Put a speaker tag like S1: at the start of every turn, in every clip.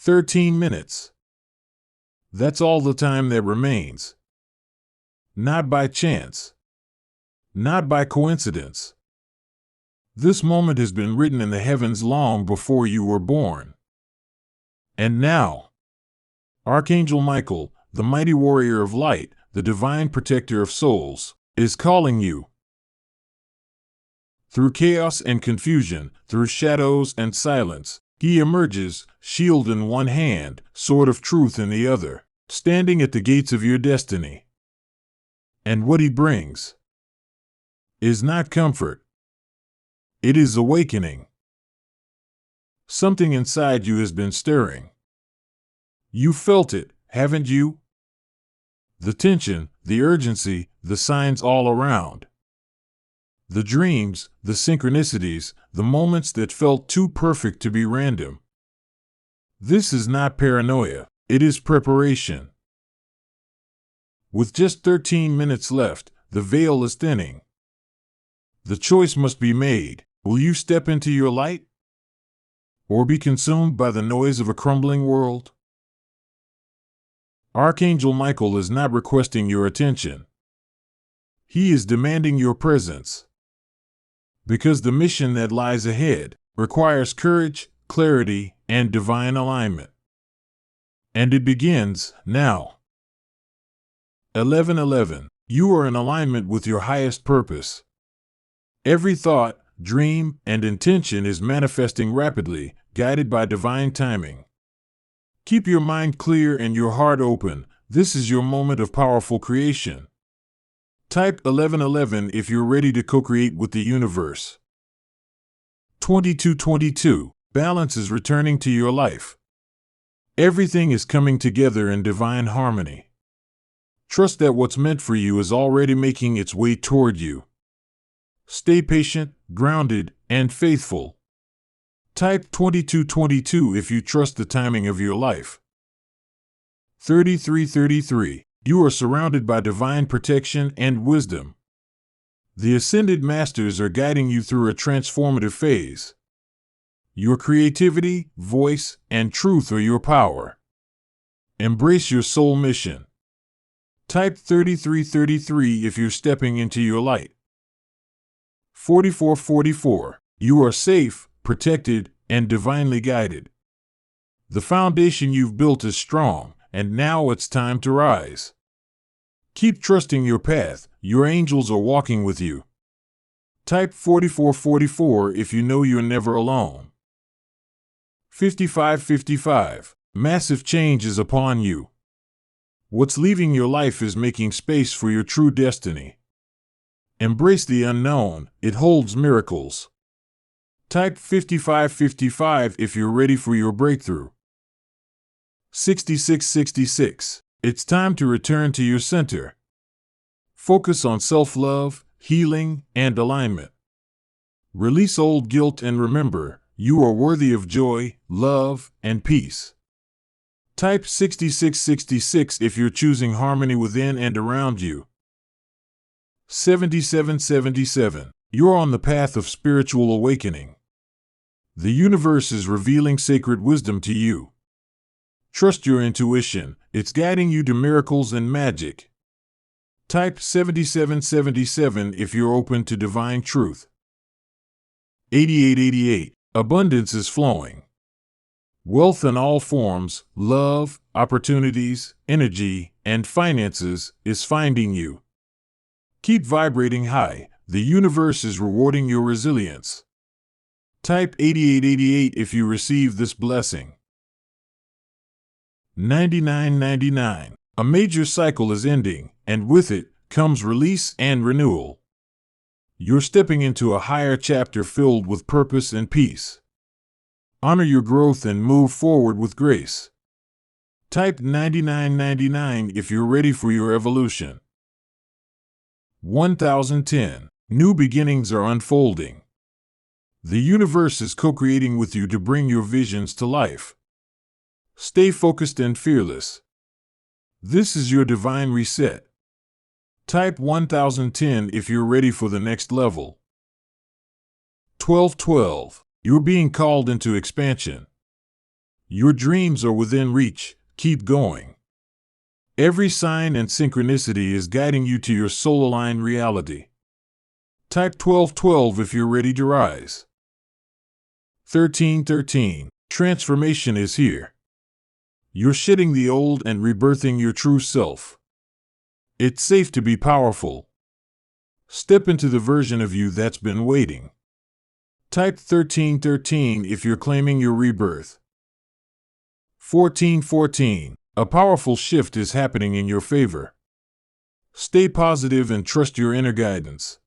S1: 13 minutes. That's all the time that remains. Not by chance. Not by coincidence. This moment has been written in the heavens long before you were born. And now, Archangel Michael, the mighty warrior of light, the divine protector of souls, is calling you. Through chaos and confusion, through shadows and silence, he emerges, shield in one hand, sword of truth in the other, standing at the gates of your destiny. And what he brings is not comfort. It is awakening. Something inside you has been stirring. You felt it, haven't you? The tension, the urgency, the signs all around. The dreams, the synchronicities, the moments that felt too perfect to be random. This is not paranoia, it is preparation. With just 13 minutes left, the veil is thinning. The choice must be made. Will you step into your light? Or be consumed by the noise of a crumbling world? Archangel Michael is not requesting your attention. He is demanding your presence. Because the mission that lies ahead requires courage, clarity, and divine alignment. And it begins now. 11:11. You are in alignment with your highest purpose. Every thought, dream, and intention is manifesting rapidly, guided by divine timing. Keep your mind clear and your heart open. This is your moment of powerful creation. Type 1111 if you're ready to co-create with the universe. 2222. Balance is returning to your life. Everything is coming together in divine harmony. Trust that what's meant for you is already making its way toward you. Stay patient, grounded, and faithful. Type 2222 if you trust the timing of your life. 3333. You are surrounded by divine protection and wisdom. The ascended masters are guiding you through a transformative phase. Your creativity, voice, and truth are your power. Embrace your soul mission. Type 3333 if you're stepping into your light. 4444. You are safe, protected, and divinely guided. The foundation you've built is strong, and now it's time to rise. Keep trusting your path, your angels are walking with you. Type 4444 if you know you're never alone. 5555. Massive change is upon you. What's leaving your life is making space for your true destiny. Embrace the unknown, it holds miracles. Type 5555 if you're ready for your breakthrough. 6666. It's time to return to your center. Focus on self-love, healing, and alignment. Release old guilt and remember, you are worthy of joy, love, and peace. Type 6666 if you're choosing harmony within and around you. 7777. You're on the path of spiritual awakening. The universe is revealing sacred wisdom to you. Trust your intuition, it's guiding you to miracles and magic. Type 7777 if you're open to divine truth. 8888. Abundance is flowing. Wealth in all forms, love, opportunities, energy, and finances is finding you. Keep vibrating high, the universe is rewarding your resilience. Type 8888 if you receive this blessing. 9999. A major cycle is ending, and with it comes release and renewal. You're stepping into a higher chapter filled with purpose and peace. Honor your growth and move forward with grace. Type 9999 if you're ready for your evolution. 1010. New beginnings are unfolding. The universe is co-creating with you to bring your visions to life. Stay focused and fearless. This is your divine reset. Type 1010 if you're ready for the next level. 1212. You're being called into expansion. Your dreams are within reach. Keep going. Every sign and synchronicity is guiding you to your soul-aligned reality. Type 1212 if you're ready to rise. 1313. Transformation is here. You're shedding the old and rebirthing your true self. It's safe to be powerful. Step into the version of you that's been waiting. Type 1313 if you're claiming your rebirth. 1414. A powerful shift is happening in your favor. Stay positive and trust your inner guidance.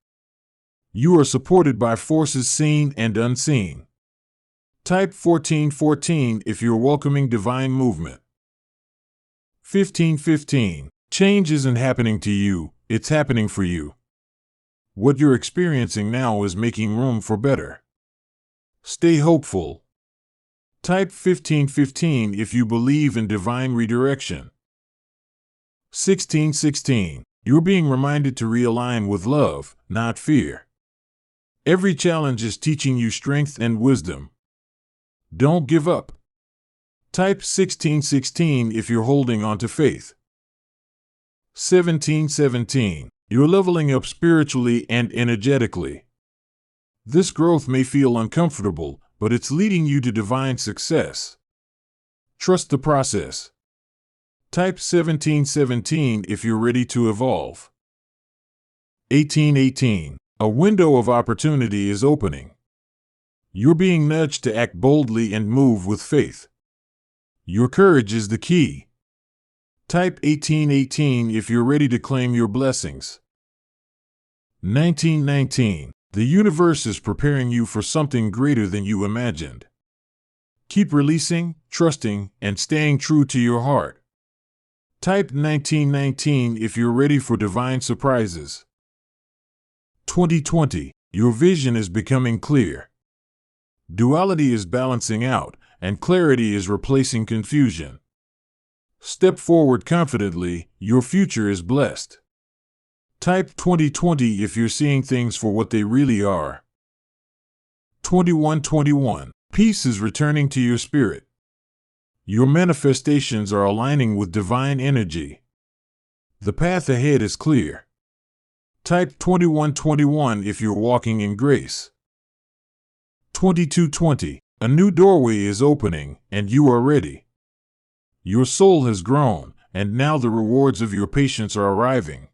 S1: You are supported by forces seen and unseen. Type 1414 if you're welcoming divine movement. 1515. Change isn't happening to you, it's happening for you. What you're experiencing now is making room for better. Stay hopeful. Type 1515 if you believe in divine redirection. 1616. You're being reminded to realign with love, not fear. Every challenge is teaching you strength and wisdom. Don't give up. Type 1616 if you're holding on to faith. 1717. You're leveling up spiritually and energetically. This growth may feel uncomfortable, but it's leading you to divine success. Trust the process. Type 1717 if you're ready to evolve. 1818. A window of opportunity is opening. You're being nudged to act boldly and move with faith. Your courage is the key. Type 1818 if you're ready to claim your blessings. 1919. The universe is preparing you for something greater than you imagined. Keep releasing, trusting, and staying true to your heart. Type 1919 if you're ready for divine surprises. 2020. Your vision is becoming clear. Duality is balancing out, and clarity is replacing confusion. Step forward confidently, your future is blessed. Type 2020 if you're seeing things for what they really are. 2121. Peace is returning to your spirit. Your manifestations are aligning with divine energy. The path ahead is clear. Type 2121 if you're walking in grace. 2220. A new doorway is opening, and you are ready. Your soul has grown, and now the rewards of your patience are arriving.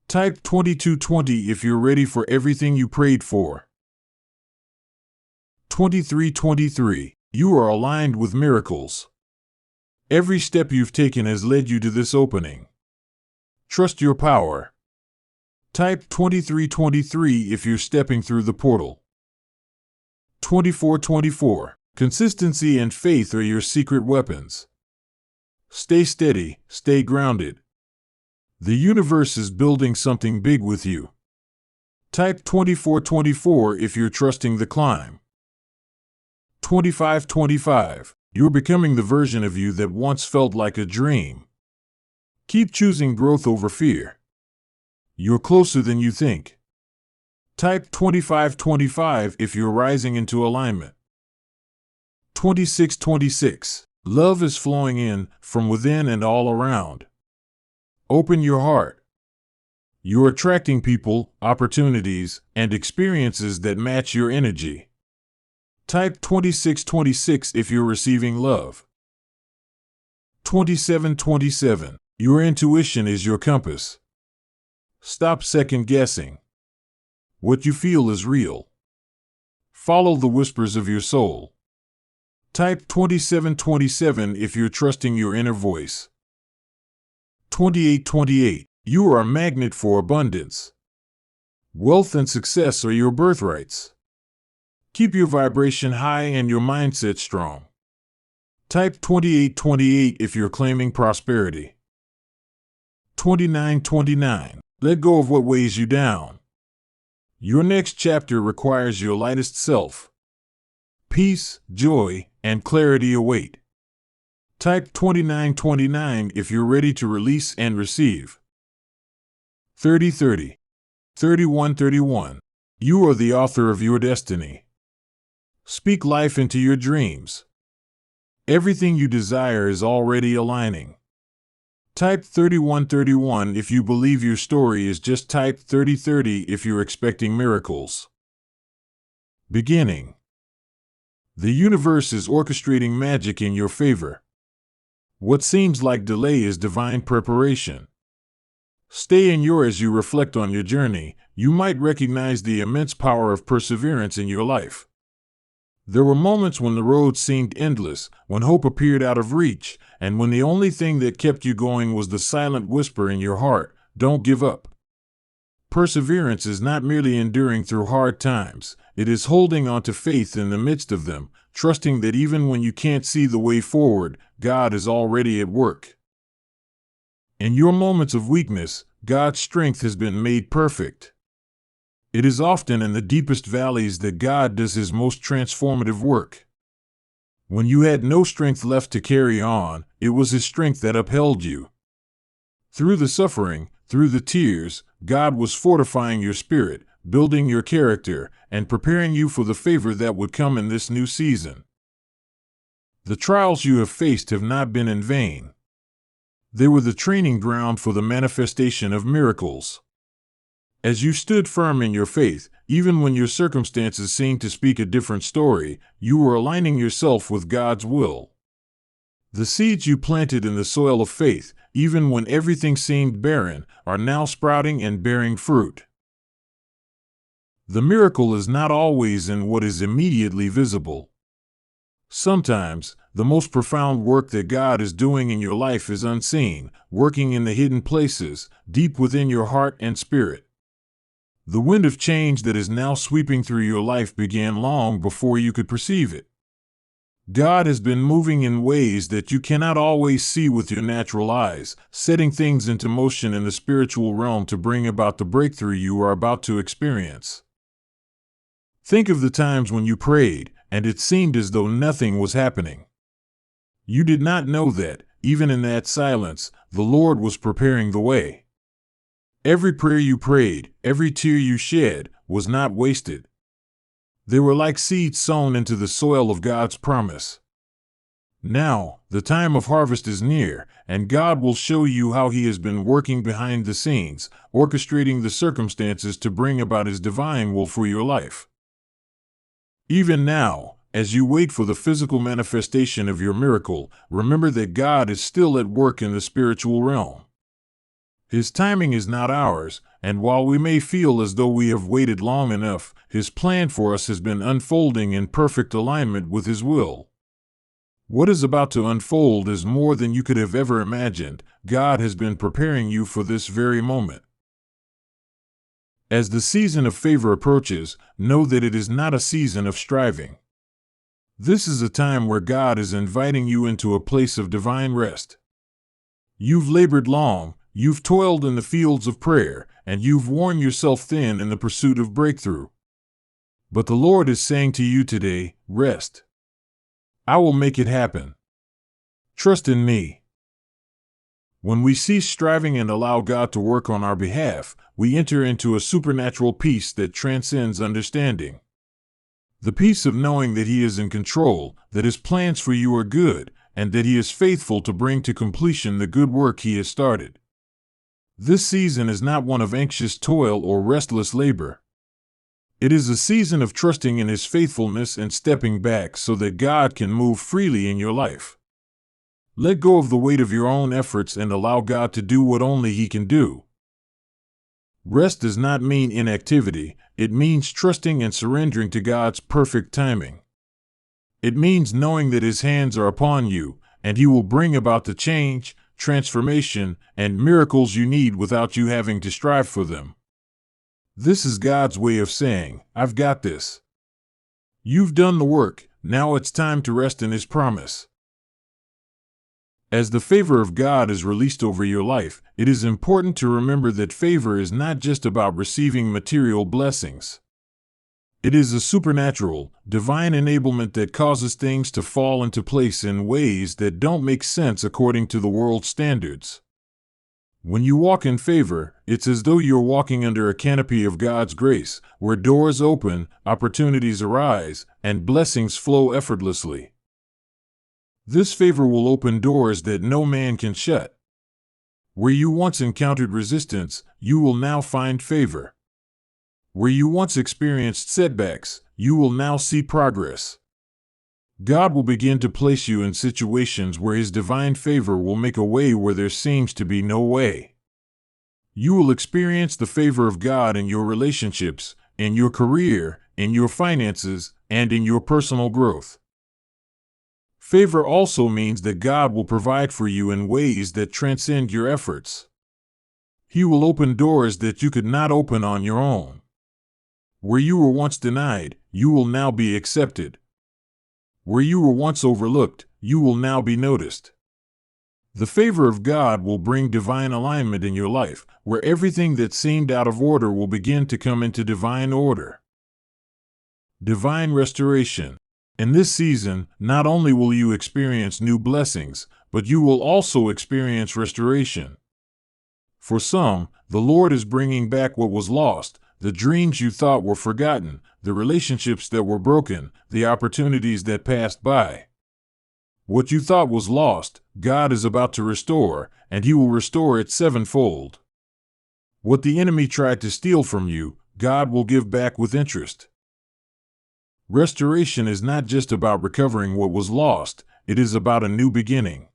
S1: Type 2220 if you're ready for everything you prayed for. 2323. You are aligned with miracles. Every step you've taken has led you to this opening. Trust your power. Type 2323 if you're stepping through the portal. 2424. Consistency and faith are your secret weapons. Stay steady, stay grounded. The universe is building something big with you. Type 2424 if you're trusting the climb. 2525. You're becoming the version of you that once felt like a dream. Keep choosing growth over fear. You're closer than you think. Type 2525 if you're rising into alignment. 2626. Love is flowing in, from within and all around. Open your heart. You're attracting people, opportunities, and experiences that match your energy. Type 2626 if you're receiving love. 2727. Your intuition is your compass. Stop second guessing. What you feel is real. Follow the whispers of your soul. Type 2727 if you're trusting your inner voice. 2828. You are a magnet for abundance. Wealth and success are your birthrights. Keep your vibration high and your mindset strong. Type 2828 if you're claiming prosperity. 2929. Let go of what weighs you down. Your next chapter requires your lightest self. Peace, joy, and clarity await. Type 2929 if you're ready to release and receive. 3030. 3131. You are the author of your destiny. Speak life into your dreams. Everything you desire is already aligning. Type 3131 if you believe your story is just type 3030 if you're expecting miracles. Beginning. The universe is orchestrating magic in your favor. What seems like delay is divine preparation. Stay in your as you reflect on your journey, you might recognize the immense power of perseverance in your life. There were moments when the road seemed endless, when hope appeared out of reach, and when the only thing that kept you going was the silent whisper in your heart, "Don't give up." Perseverance is not merely enduring through hard times, it is holding on to faith in the midst of them, trusting that even when you can't see the way forward, God is already at work. In your moments of weakness, God's strength has been made perfect. It is often in the deepest valleys that God does His most transformative work. When you had no strength left to carry on, it was His strength that upheld you. Through the suffering, through the tears, God was fortifying your spirit, building your character, and preparing you for the favor that would come in this new season. The trials you have faced have not been in vain. They were the training ground for the manifestation of miracles. As you stood firm in your faith, even when your circumstances seemed to speak a different story, you were aligning yourself with God's will. The seeds you planted in the soil of faith, even when everything seemed barren, are now sprouting and bearing fruit. The miracle is not always in what is immediately visible. Sometimes, the most profound work that God is doing in your life is unseen, working in the hidden places, deep within your heart and spirit. The wind of change that is now sweeping through your life began long before you could perceive it. God has been moving in ways that you cannot always see with your natural eyes, setting things into motion in the spiritual realm to bring about the breakthrough you are about to experience. Think of the times when you prayed, and it seemed as though nothing was happening. You did not know that, even in that silence, the Lord was preparing the way. Every prayer you prayed, every tear you shed, was not wasted. They were like seeds sown into the soil of God's promise. Now, the time of harvest is near, and God will show you how He has been working behind the scenes, orchestrating the circumstances to bring about His divine will for your life. Even now, as you wait for the physical manifestation of your miracle, remember that God is still at work in the spiritual realm. His timing is not ours, and while we may feel as though we have waited long enough, His plan for us has been unfolding in perfect alignment with His will. What is about to unfold is more than you could have ever imagined. God has been preparing you for this very moment. As the season of favor approaches, know that it is not a season of striving. This is a time where God is inviting you into a place of divine rest. You've labored long, you've toiled in the fields of prayer, and you've worn yourself thin in the pursuit of breakthrough. But the Lord is saying to you today, rest. I will make it happen. Trust in me. When we cease striving and allow God to work on our behalf, we enter into a supernatural peace that transcends understanding. The peace of knowing that He is in control, that His plans for you are good, and that He is faithful to bring to completion the good work He has started. This season is not one of anxious toil or restless labor. It is a season of trusting in His faithfulness and stepping back so that God can move freely in your life. Let go of the weight of your own efforts and allow God to do what only He can do. Rest does not mean inactivity, it means trusting and surrendering to God's perfect timing. It means knowing that His hands are upon you, and He will bring about the change, transformation, and miracles you need without you having to strive for them. This is God's way of saying, I've got this. You've done the work, now it's time to rest in His promise. As the favor of God is released over your life, it is important to remember that favor is not just about receiving material blessings. It is a supernatural, divine enablement that causes things to fall into place in ways that don't make sense according to the world's standards. When you walk in favor, it's as though you're walking under a canopy of God's grace, where doors open, opportunities arise, and blessings flow effortlessly. This favor will open doors that no man can shut. Where you once encountered resistance, you will now find favor. Where you once experienced setbacks, you will now see progress. God will begin to place you in situations where His divine favor will make a way where there seems to be no way. You will experience the favor of God in your relationships, in your career, in your finances, and in your personal growth. Favor also means that God will provide for you in ways that transcend your efforts. He will open doors that you could not open on your own. Where you were once denied, you will now be accepted. Where you were once overlooked, you will now be noticed. The favor of God will bring divine alignment in your life, where everything that seemed out of order will begin to come into divine order. Divine restoration. In this season, not only will you experience new blessings, but you will also experience restoration. For some, the Lord is bringing back what was lost, the dreams you thought were forgotten, the relationships that were broken, the opportunities that passed by. What you thought was lost, God is about to restore, and He will restore it sevenfold. What the enemy tried to steal from you, God will give back with interest. Restoration is not just about recovering what was lost, it is about a new beginning.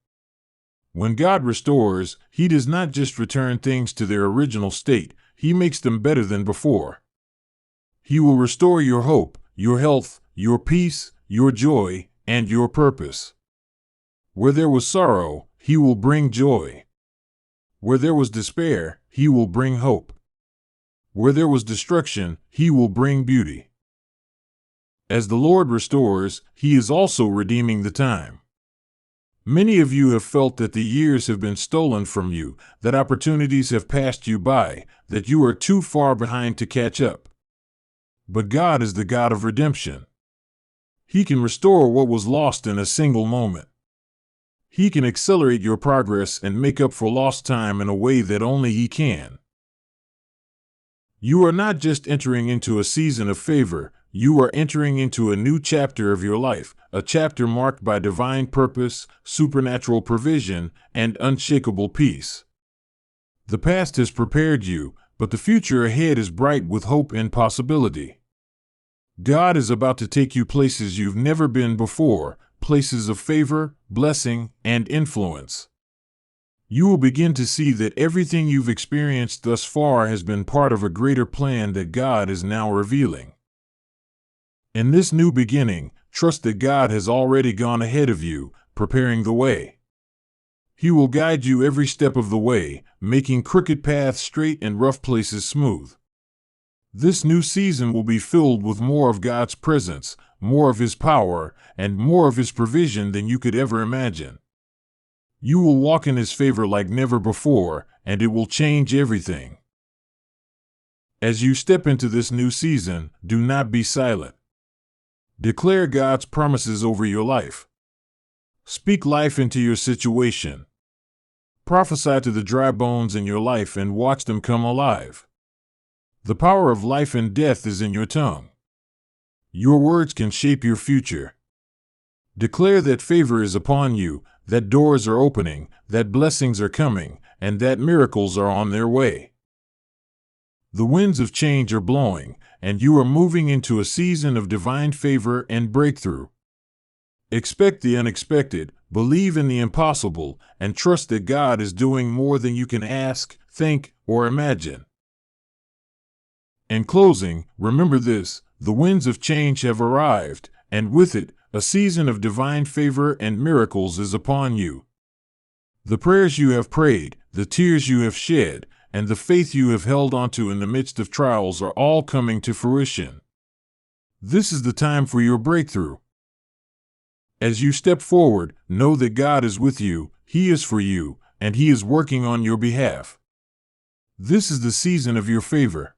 S1: When God restores, He does not just return things to their original state, He makes them better than before. He will restore your hope, your health, your peace, your joy, and your purpose. Where there was sorrow, He will bring joy. Where there was despair, He will bring hope. Where there was destruction, He will bring beauty. As the Lord restores, He is also redeeming the time. Many of you have felt that the years have been stolen from you, that opportunities have passed you by, that you are too far behind to catch up. But God is the God of redemption. He can restore what was lost in a single moment. He can accelerate your progress and make up for lost time in a way that only He can. You are not just entering into a season of favor, you are entering into a new chapter of your life, a chapter marked by divine purpose, supernatural provision, and unshakable peace. The past has prepared you, but the future ahead is bright with hope and possibility. God is about to take you places you've never been before, places of favor, blessing, and influence. You will begin to see that everything you've experienced thus far has been part of a greater plan that God is now revealing. In this new beginning, trust that God has already gone ahead of you, preparing the way. He will guide you every step of the way, making crooked paths straight and rough places smooth. This new season will be filled with more of God's presence, more of His power, and more of His provision than you could ever imagine. You will walk in His favor like never before, and it will change everything. As you step into this new season, do not be silent. Declare God's promises over your life. Speak life into your situation. Prophesy to the dry bones in your life and watch them come alive. The power of life and death is in your tongue. Your words can shape your future. Declare that favor is upon you, that doors are opening, that blessings are coming, and that miracles are on their way. The winds of change are blowing, and you are moving into a season of divine favor and breakthrough. Expect the unexpected, believe in the impossible, and trust that God is doing more than you can ask, think, or imagine. In closing, remember this: the winds of change have arrived, and with it, a season of divine favor and miracles is upon you. The prayers you have prayed, the tears you have shed, and the faith you have held onto in the midst of trials are all coming to fruition. This is the time for your breakthrough. As you step forward, know that God is with you, He is for you, and He is working on your behalf. This is the season of your favor.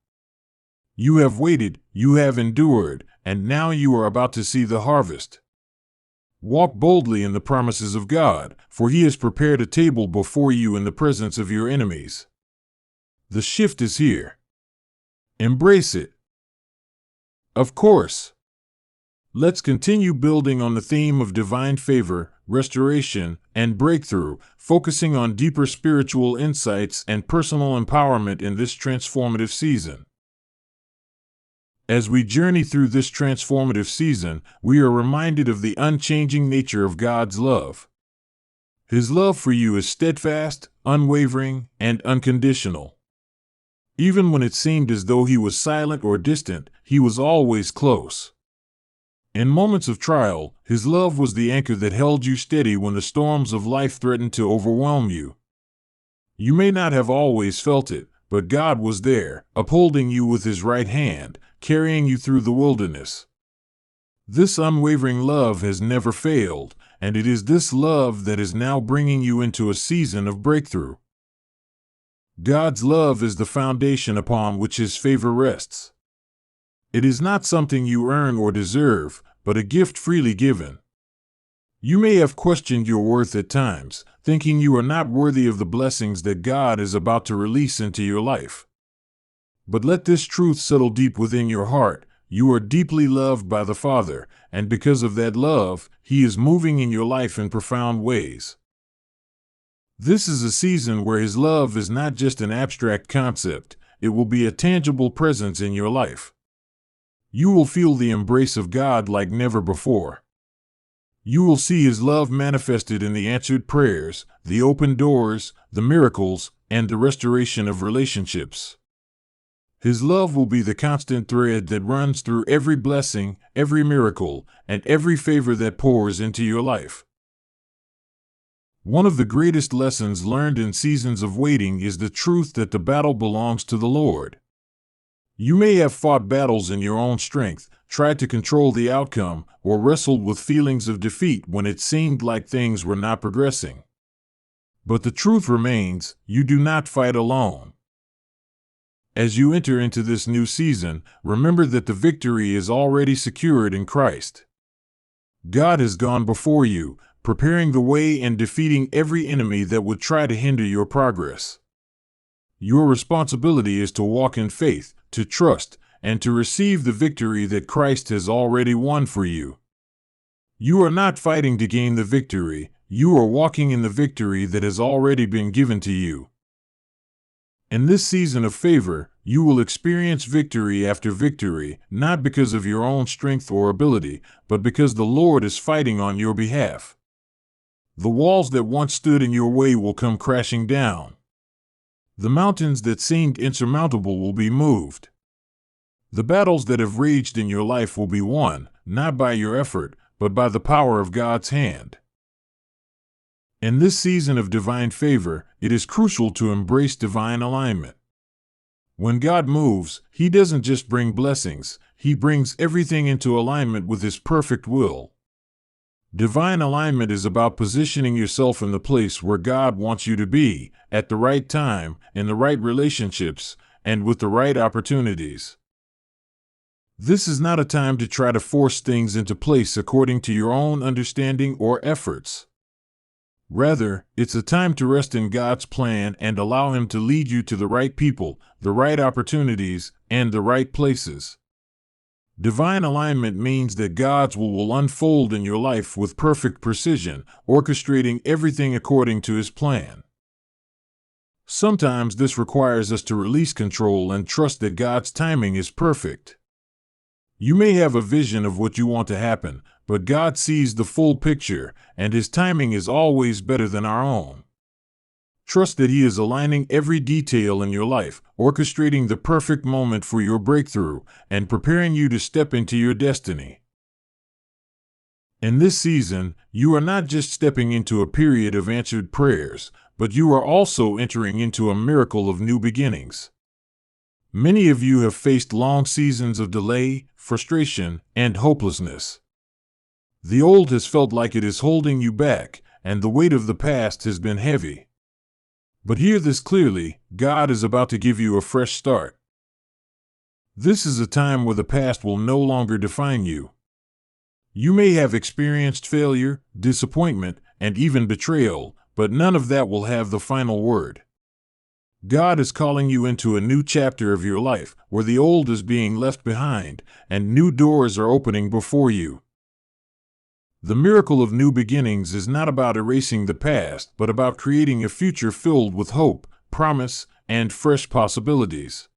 S1: You have waited, you have endured, and now you are about to see the harvest. Walk boldly in the promises of God, for He has prepared a table before you in the presence of your enemies. The shift is here. Embrace it. Of course. Let's continue building on the theme of divine favor, restoration, and breakthrough, focusing on deeper spiritual insights and personal empowerment in this transformative season. As we journey through this transformative season, we are reminded of the unchanging nature of God's love. His love for you is steadfast, unwavering, and unconditional. Even when it seemed as though He was silent or distant, He was always close. In moments of trial, His love was the anchor that held you steady when the storms of life threatened to overwhelm you. You may not have always felt it, but God was there, upholding you with His right hand, carrying you through the wilderness. This unwavering love has never failed, and it is this love that is now bringing you into a season of breakthrough. God's love is the foundation upon which His favor rests. It is not something you earn or deserve, but a gift freely given. You may have questioned your worth at times, thinking you are not worthy of the blessings that God is about to release into your life. But let this truth settle deep within your heart. You are deeply loved by the Father, and because of that love, He is moving in your life in profound ways. This is a season where His love is not just an abstract concept, it will be a tangible presence in your life. You will feel the embrace of God like never before. You will see His love manifested in the answered prayers, the open doors, the miracles, and the restoration of relationships. His love will be the constant thread that runs through every blessing, every miracle, and every favor that pours into your life. One of the greatest lessons learned in seasons of waiting is the truth that the battle belongs to the Lord. You may have fought battles in your own strength, tried to control the outcome, or wrestled with feelings of defeat when it seemed like things were not progressing. But the truth remains, you do not fight alone. As you enter into this new season, remember that the victory is already secured in Christ. God has gone before you, preparing the way and defeating every enemy that would try to hinder your progress. Your responsibility is to walk in faith, to trust, and to receive the victory that Christ has already won for you. You are not fighting to gain the victory, you are walking in the victory that has already been given to you. In this season of favor, you will experience victory after victory, not because of your own strength or ability, but because the Lord is fighting on your behalf. The walls that once stood in your way will come crashing down. The mountains that seemed insurmountable will be moved. The battles that have raged in your life will be won, not by your effort, but by the power of God's hand. In this season of divine favor, it is crucial to embrace divine alignment. When God moves, He doesn't just bring blessings, He brings everything into alignment with His perfect will. Divine alignment is about positioning yourself in the place where God wants you to be, at the right time, in the right relationships, and with the right opportunities. This is not a time to try to force things into place according to your own understanding or efforts. Rather, it's a time to rest in God's plan and allow Him to lead you to the right people, the right opportunities, and the right places. Divine alignment means that God's will unfold in your life with perfect precision, orchestrating everything according to His plan. Sometimes this requires us to release control and trust that God's timing is perfect. You may have a vision of what you want to happen, but God sees the full picture, and His timing is always better than our own. Trust that He is aligning every detail in your life, orchestrating the perfect moment for your breakthrough, and preparing you to step into your destiny. In this season, you are not just stepping into a period of answered prayers, but you are also entering into a miracle of new beginnings. Many of you have faced long seasons of delay, frustration, and hopelessness. The old has felt like it is holding you back, and the weight of the past has been heavy. But hear this clearly, God is about to give you a fresh start. This is a time where the past will no longer define you. You may have experienced failure, disappointment, and even betrayal, but none of that will have the final word. God is calling you into a new chapter of your life, where the old is being left behind, and new doors are opening before you. The miracle of new beginnings is not about erasing the past, but about creating a future filled with hope, promise, and fresh possibilities.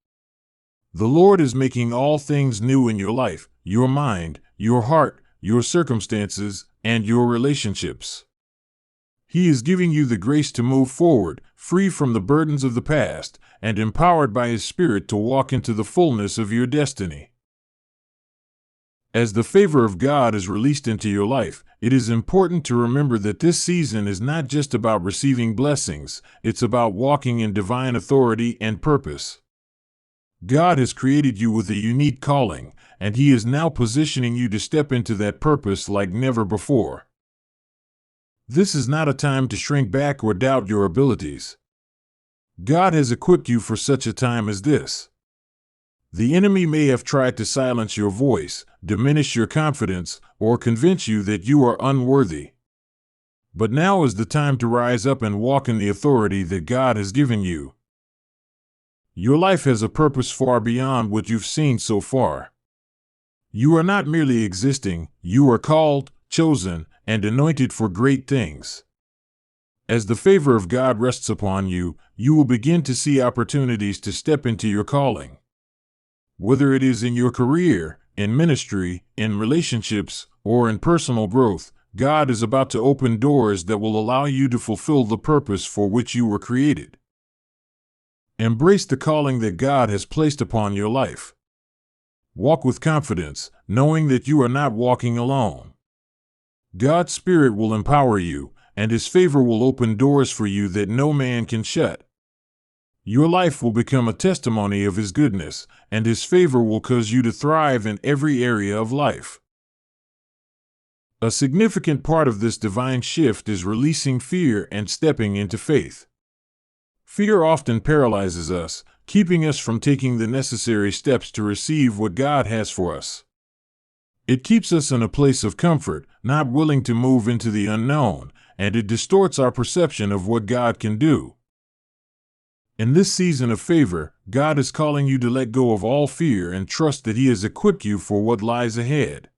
S1: The Lord is making all things new in your life, your mind, your heart, your circumstances, and your relationships. He is giving you the grace to move forward, free from the burdens of the past, and empowered by His Spirit to walk into the fullness of your destiny. As the favor of God is released into your life, it is important to remember that this season is not just about receiving blessings, it's about walking in divine authority and purpose. God has created you with a unique calling, and He is now positioning you to step into that purpose like never before. This is not a time to shrink back or doubt your abilities. God has equipped you for such a time as this. The enemy may have tried to silence your voice, diminish your confidence, or convince you that you are unworthy. But now is the time to rise up and walk in the authority that God has given you. Your life has a purpose far beyond what you've seen so far. You are not merely existing, you are called, chosen, and anointed for great things. As the favor of God rests upon you, you will begin to see opportunities to step into your calling. Whether it is in your career, in ministry, in relationships, or in personal growth, God is about to open doors that will allow you to fulfill the purpose for which you were created. Embrace the calling that God has placed upon your life. Walk with confidence, knowing that you are not walking alone. God's Spirit will empower you, and His favor will open doors for you that no man can shut. Your life will become a testimony of His goodness, and His favor will cause you to thrive in every area of life. A significant part of this divine shift is releasing fear and stepping into faith. Fear often paralyzes us, keeping us from taking the necessary steps to receive what God has for us. It keeps us in a place of comfort, not willing to move into the unknown, and it distorts our perception of what God can do. In this season of favor, God is calling you to let go of all fear and trust that He has equipped you for what lies ahead.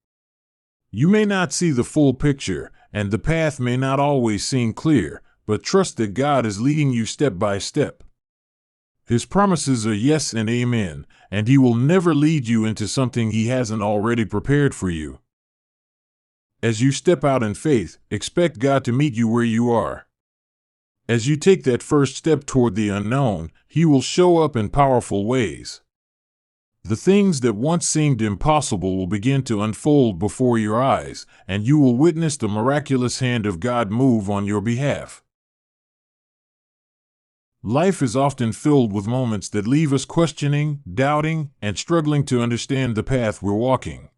S1: You may not see the full picture, and the path may not always seem clear, but trust that God is leading you step by step. His promises are yes and amen, and He will never lead you into something He hasn't already prepared for you. As you step out in faith, expect God to meet you where you are. As you take that first step toward the unknown, He will show up in powerful ways. The things that once seemed impossible will begin to unfold before your eyes, and you will witness the miraculous hand of God move on your behalf. Life is often filled with moments that leave us questioning, doubting, and struggling to understand the path we're walking.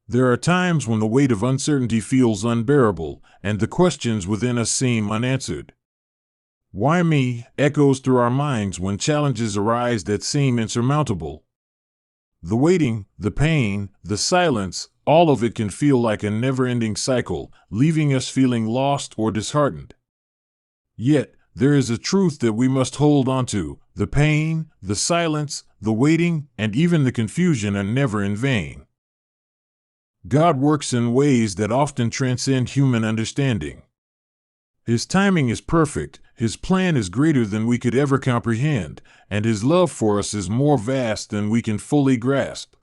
S1: There are times when the weight of uncertainty feels unbearable, and the questions within us seem unanswered. Why me? Echoes through our minds when challenges arise that seem insurmountable. The waiting, the pain, the silence, all of it can feel like a never-ending cycle, leaving us feeling lost or disheartened. Yet, there is a truth that we must hold on to. The pain, the silence, the waiting, and even the confusion are never in vain. God works in ways that often transcend human understanding. His timing is perfect, His plan is greater than we could ever comprehend, and His love for us is more vast than we can fully grasp.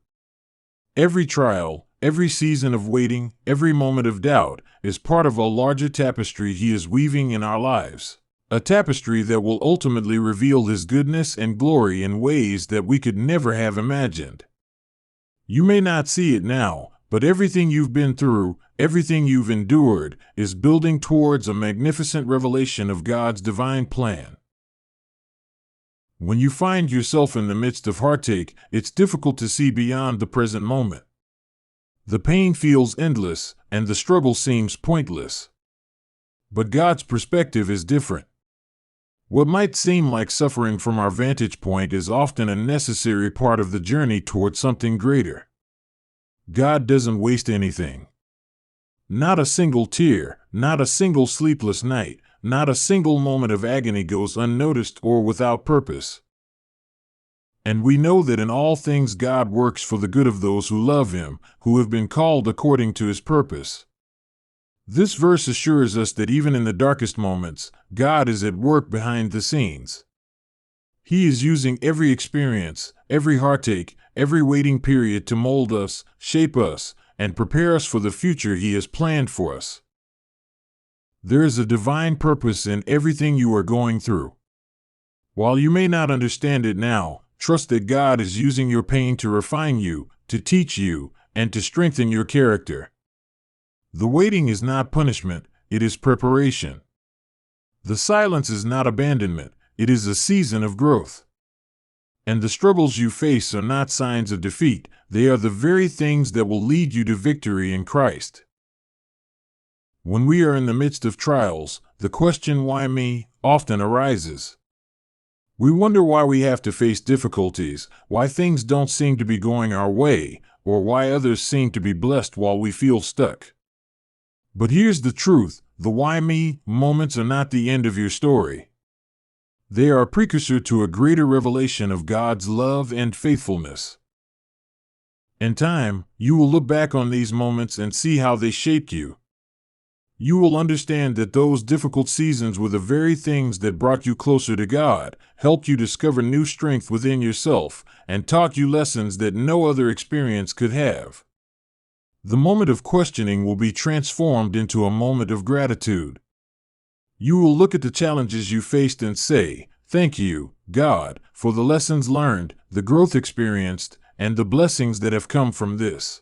S1: Every trial, every season of waiting, every moment of doubt is part of a larger tapestry He is weaving in our lives, a tapestry that will ultimately reveal His goodness and glory in ways that we could never have imagined. You may not see it now, but everything you've been through, everything you've endured, is building towards a magnificent revelation of God's divine plan. When you find yourself in the midst of heartache, it's difficult to see beyond the present moment. The pain feels endless, and the struggle seems pointless. But God's perspective is different. What might seem like suffering from our vantage point is often a necessary part of the journey toward something greater. God doesn't waste anything. Not a single tear, not a single sleepless night, not a single moment of agony goes unnoticed or without purpose. And we know that in all things God works for the good of those who love Him, who have been called according to His purpose. This verse assures us that even in the darkest moments, God is at work behind the scenes. He is using every experience, every heartache, every waiting period to mold us, shape us, and prepare us for the future He has planned for us. There is a divine purpose in everything you are going through. While you may not understand it now, trust that God is using your pain to refine you, to teach you, and to strengthen your character. The waiting is not punishment, it is preparation. The silence is not abandonment, it is a season of growth. And the struggles you face are not signs of defeat, they are the very things that will lead you to victory in Christ. When we are in the midst of trials, the question, "Why me?" often arises. We wonder why we have to face difficulties, why things don't seem to be going our way, or why others seem to be blessed while we feel stuck. But here's the truth, the "why me" moments are not the end of your story. They are a precursor to a greater revelation of God's love and faithfulness. In time, you will look back on these moments and see how they shaped you. You will understand that those difficult seasons were the very things that brought you closer to God, helped you discover new strength within yourself, and taught you lessons that no other experience could have. The moment of questioning will be transformed into a moment of gratitude. You will look at the challenges you faced and say, "Thank you, God, for the lessons learned, the growth experienced, and the blessings that have come from this."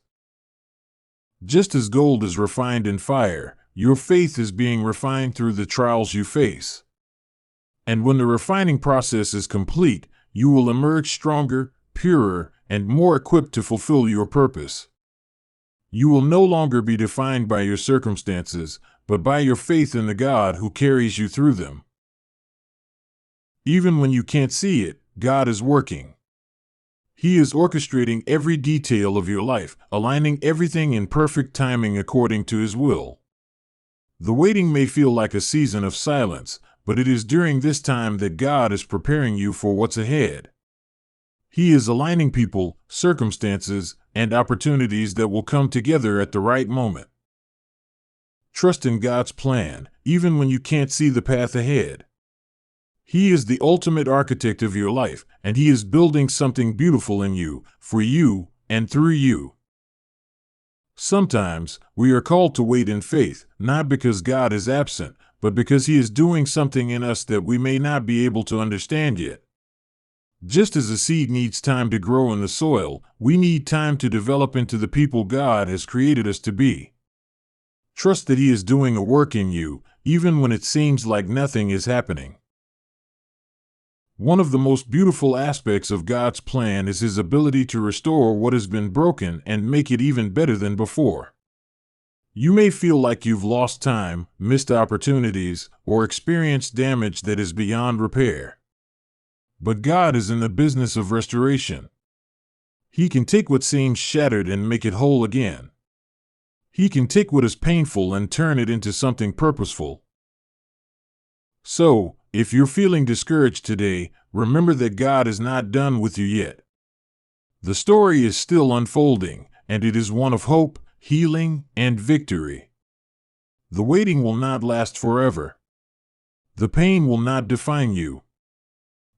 S1: Just as gold is refined in fire, your faith is being refined through the trials you face. And when the refining process is complete, you will emerge stronger, purer, and more equipped to fulfill your purpose. You will no longer be defined by your circumstances, but by your faith in the God who carries you through them. Even when you can't see it, God is working. He is orchestrating every detail of your life, aligning everything in perfect timing according to His will. The waiting may feel like a season of silence, but it is during this time that God is preparing you for what's ahead. He is aligning people, circumstances, and opportunities that will come together at the right moment. Trust in God's plan, even when you can't see the path ahead. He is the ultimate architect of your life, and He is building something beautiful in you, for you, and through you. Sometimes, we are called to wait in faith, not because God is absent, but because He is doing something in us that we may not be able to understand yet. Just as a seed needs time to grow in the soil, we need time to develop into the people God has created us to be. Trust that He is doing a work in you, even when it seems like nothing is happening. One of the most beautiful aspects of God's plan is His ability to restore what has been broken and make it even better than before. You may feel like you've lost time, missed opportunities, or experienced damage that is beyond repair. But God is in the business of restoration. He can take what seems shattered and make it whole again. He can take what is painful and turn it into something purposeful. So, if you're feeling discouraged today, remember that God is not done with you yet. The story is still unfolding, and it is one of hope, healing, and victory. The waiting will not last forever. The pain will not define you.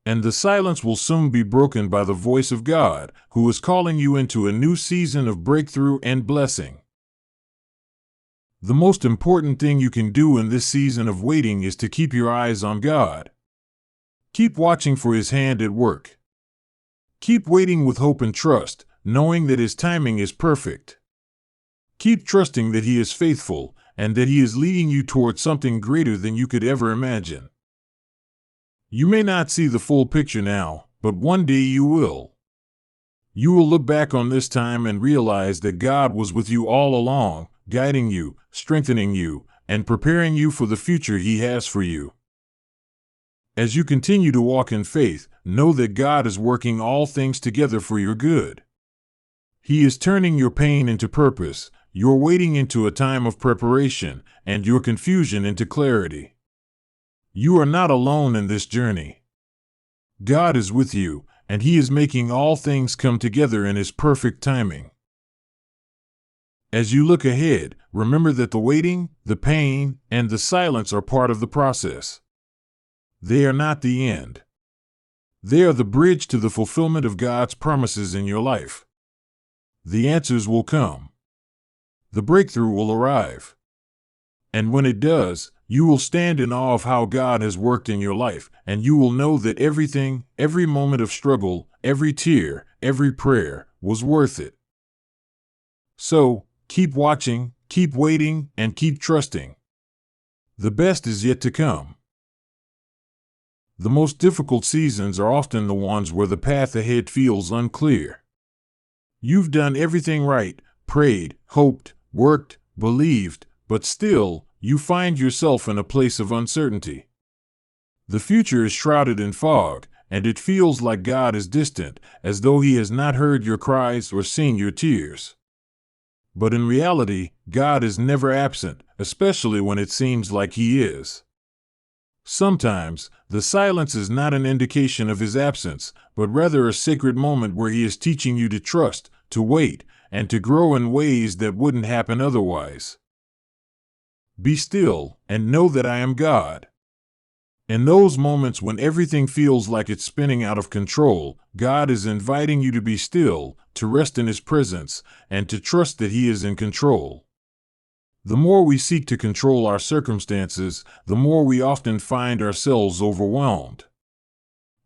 S1: And the silence will soon be broken by the voice of God, who is calling you into a new season of breakthrough and blessing. The most important thing you can do in this season of waiting is to keep your eyes on God. Keep watching for His hand at work. Keep waiting with hope and trust, knowing that His timing is perfect. Keep trusting that He is faithful, and that He is leading you toward something greater than you could ever imagine. You may not see the full picture now, but one day you will. You will look back on this time and realize that God was with you all along, guiding you, strengthening you, and preparing you for the future He has for you. As you continue to walk in faith, know that God is working all things together for your good. He is turning your pain into purpose, your waiting into a time of preparation, and your confusion into clarity. You are not alone in this journey. God is with you, and He is making all things come together in His perfect timing. As you look ahead, remember that the waiting, the pain, and the silence are part of the process. They are not the end. They are the bridge to the fulfillment of God's promises in your life. The answers will come. The breakthrough will arrive. And when it does, you will stand in awe of how God has worked in your life, and you will know that everything, every moment of struggle, every tear, every prayer, was worth it. So, keep watching, keep waiting, and keep trusting. The best is yet to come. The most difficult seasons are often the ones where the path ahead feels unclear. You've done everything right, prayed, hoped, worked, believed, but still, you find yourself in a place of uncertainty. The future is shrouded in fog, and it feels like God is distant, as though He has not heard your cries or seen your tears. But in reality, God is never absent, especially when it seems like He is. Sometimes, the silence is not an indication of His absence, but rather a sacred moment where He is teaching you to trust, to wait, and to grow in ways that wouldn't happen otherwise. Be still, and know that I am God. In those moments when everything feels like it's spinning out of control, God is inviting you to be still, to rest in His presence, and to trust that He is in control. The more we seek to control our circumstances, the more we often find ourselves overwhelmed.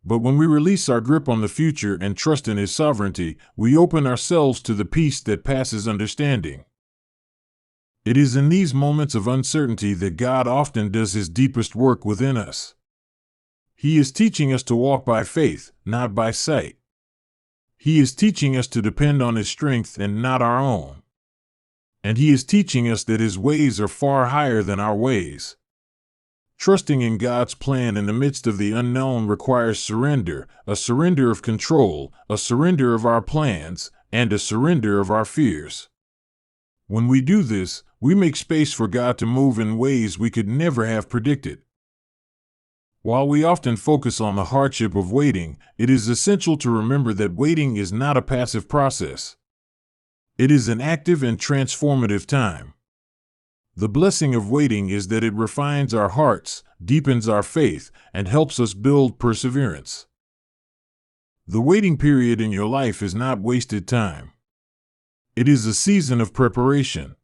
S1: But when we release our grip on the future and trust in His sovereignty, we open ourselves to the peace that passes understanding. It is in these moments of uncertainty that God often does His deepest work within us. He is teaching us to walk by faith, not by sight. He is teaching us to depend on His strength and not our own. And He is teaching us that His ways are far higher than our ways. Trusting in God's plan in the midst of the unknown requires surrender, a surrender of control, a surrender of our plans, and a surrender of our fears. When we do this, we make space for God to move in ways we could never have predicted. While we often focus on the hardship of waiting, it is essential to remember that waiting is not a passive process. It is an active and transformative time. The blessing of waiting is that it refines our hearts, deepens our faith, and helps us build perseverance. The waiting period in your life is not wasted time. It is a season of preparation.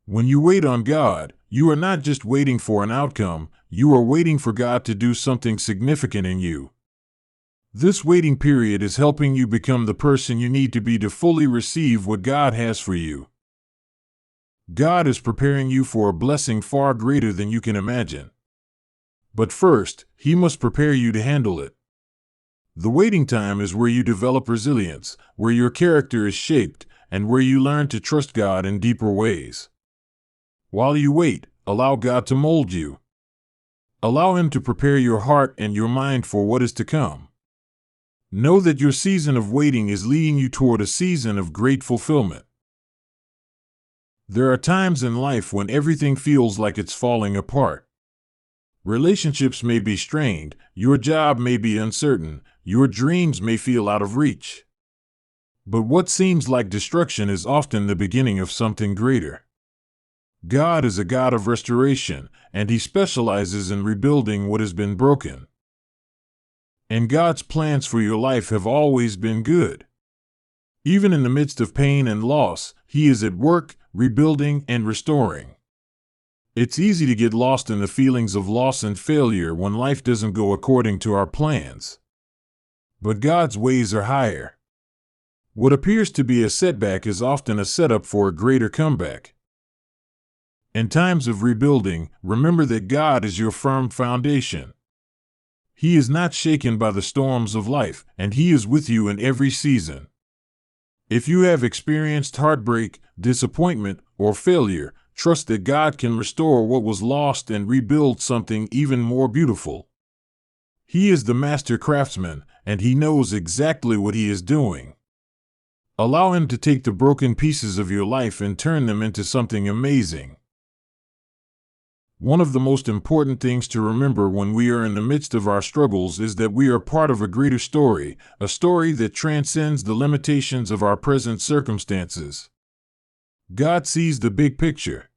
S1: When you wait on God, you are not just waiting for an outcome, you are waiting for God to do something significant in you. This waiting period is helping you become the person you need to be to fully receive what God has for you. God is preparing you for a blessing far greater than you can imagine. But first, He must prepare you to handle it. The waiting time is where you develop resilience, where your character is shaped, and where you learn to trust God in deeper ways. While you wait, allow God to mold you. Allow Him to prepare your heart and your mind for what is to come. Know that your season of waiting is leading you toward a season of great fulfillment. There are times in life when everything feels like it's falling apart. Relationships may be strained, your job may be uncertain, your dreams may feel out of reach. But what seems like destruction is often the beginning of something greater. God is a God of restoration, and He specializes in rebuilding what has been broken. And God's plans for your life have always been good. Even in the midst of pain and loss, He is at work, rebuilding and restoring. It's easy to get lost in the feelings of loss and failure when life doesn't go according to our plans. But God's ways are higher. What appears to be a setback is often a setup for a greater comeback. In times of rebuilding, remember that God is your firm foundation. He is not shaken by the storms of life, and He is with you in every season. If you have experienced heartbreak, disappointment, or failure, trust that God can restore what was lost and rebuild something even more beautiful. He is the master craftsman, and He knows exactly what He is doing. Allow Him to take the broken pieces of your life and turn them into something amazing. One of the most important things to remember when we are in the midst of our struggles is that we are part of a greater story, a story that transcends the limitations of our present circumstances. God sees the big picture.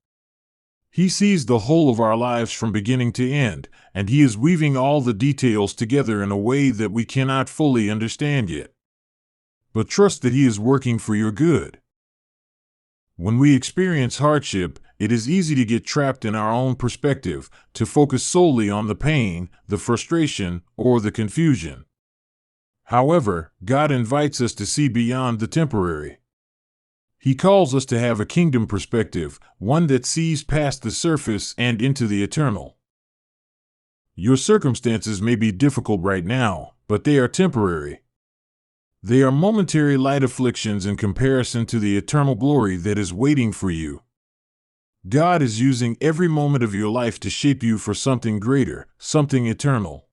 S1: He sees the whole of our lives from beginning to end, and He is weaving all the details together in a way that we cannot fully understand yet. But trust that He is working for your good. When we experience hardship, it is easy to get trapped in our own perspective, to focus solely on the pain, the frustration, or the confusion. However, God invites us to see beyond the temporary. He calls us to have a kingdom perspective, one that sees past the surface and into the eternal. Your circumstances may be difficult right now, but they are temporary. They are momentary light afflictions in comparison to the eternal glory that is waiting for you. God is using every moment of your life to shape you for something greater, something eternal.